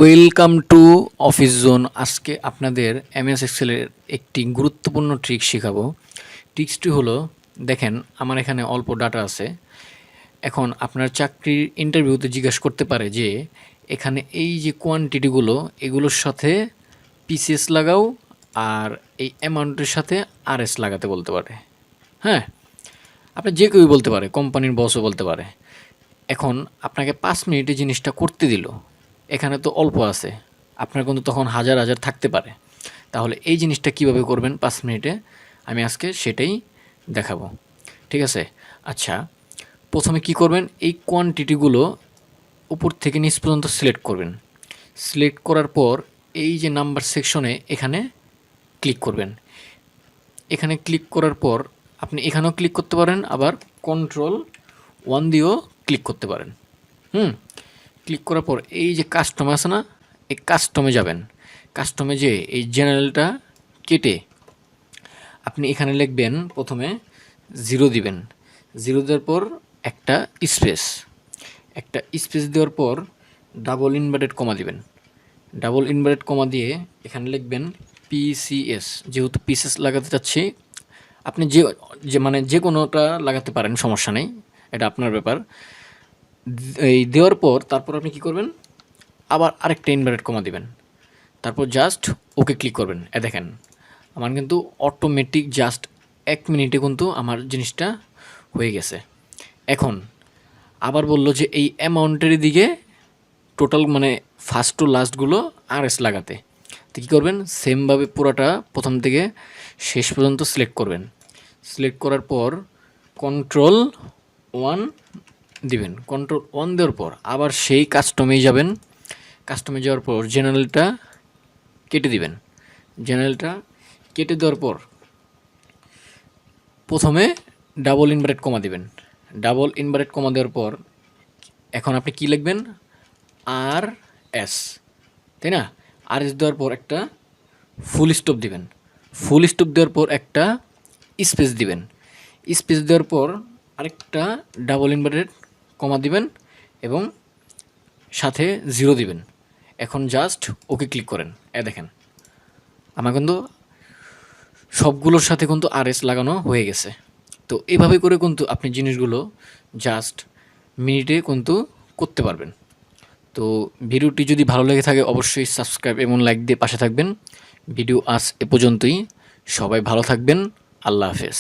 Welcome to office zone. আজকে আপনাদের MS এক্সেলের একটি গুরুত্বপূর্ণ ট্রিক শেখাবো। ট্রিক্সটি হলো, দেখেন আমার এখানে অল্প ডাটা আছে। এখন আপনার চাকরির ইন্টারভিউতে জিজ্ঞাসা করতে পারে যে এখানে এই যে কোয়ান্টিটিগুলো এগুলোর সাথে পিসিএস লাগাও আর এই অ্যামাউন্টের সাথে আরএস লাগাতে বলতে পারে। হ্যাঁ, আপনি যে কেউই বলতে পারে, কোম্পানির বসও বলতে পারে। এখন আপনাকে 5 মিনিটে জিনিসটা করতে দিল, এখানে তো অল্প আছে, আপনার কিন্তু তখন হাজার হাজার থাকতে পারে। তাহলে এই জিনিসটা কিভাবে করবেন 5 মিনিটে, আমি আজকে সেটাই দেখাবো। ঠিক আছে? আচ্ছা, প্রথমে কি করবেন, এই কোয়ান্টিটিগুলো উপর থেকে নিচ পর্যন্ত সিলেক্ট করবেন। সিলেক্ট করার পর এই যে নাম্বার সেকশনে এখানে ক্লিক করবেন। এখানে ক্লিক করার পর আপনি এখানেও ক্লিক করতে পারেন, আবার Ctrl+1 দিয়েও ক্লিক করতে পারেন। ক্লিক করার পর এই যে কাস্টম আছে না, এই কাস্টমে যাবেন। কাস্টমে যে এই জেনারেলটা কেটে আপনি এখানে লিখবেন, প্রথমে 0 দিবেন। 0 দেওয়ার পর একটা স্পেস দেওয়ার পর ডাবল ইনভার্টেড কমা দিবেন। ডাবল ইনভার্টেড কমা দিয়ে এখানে লিখবেন পিসিএস। যেহেতু পিসিএস লাগাতে চাচ্ছি, আপনি মানে যে কোনোটা লাগাতে পারেন, সমস্যা নেই, এটা আপনার ব্যাপার। এই দেওয়ার পর তারপর আপনি কী করবেন, আবার আরেকটা ইনভার্টেড কমা দিবেন, তারপর জাস্ট ওকে ক্লিক করবেন। দেখেন আমার কিন্তু অটোমেটিক জাস্ট 1 মিনিটে কিন্তু আমার জিনিসটা হয়ে গেছে। এখন আবার বলল যে এই অ্যামাউন্টের দিকে টোটাল মানে ফার্স্ট টু লাস্টগুলো আরএস লাগাতে। তো কী করবেন, সেমভাবে পুরোটা প্রথম থেকে শেষ পর্যন্ত সিলেক্ট করবেন। সিলেক্ট করার পর Ctrl+1 দিবেন। Ctrl+1 দেওয়ার পর আবার সেই কাস্টমেই যাবেন। কাস্টমে যাওয়ার পর জেনারেলটা কেটে দিবেন। জেনারেলটা কেটে দেওয়ার পর প্রথমে ডাবল ইনভার্টেড কমা দিবেন। ডাবল ইনভার্টেড কমা দেওয়ার পর এখন আপনি কী লিখবেন, আর এস, তাই না? আর এস দেওয়ার পর একটা ফুল স্টপ দিবেন। ফুল স্টপ দেওয়ার পর একটা স্পেস দিবেন। স্পেস দেওয়ার পর আরেকটা ডাবল ইনভার্টেড কমা দিবেন এবং সাথে 0 দিবেন। এখন জাস্ট ওকে ক্লিক করেন। দেখেন আমার কিন্তু সবগুলোর সাথে কিন্তু আরএস লাগানো হয়ে গেছে। তো এইভাবে করে কিন্তু আপনি জিনিসগুলো জাস্ট মিনিটে কিন্তু করতে পারবেন। তো ভিডিওটি যদি ভালো লেগে থাকে অবশ্যই সাবস্ক্রাইব এবং লাইক দিয়ে পাশে থাকবেন। ভিডিও আজ এ পর্যন্তই। সবাই ভালো থাকবেন। আল্লাহ হাফেজ।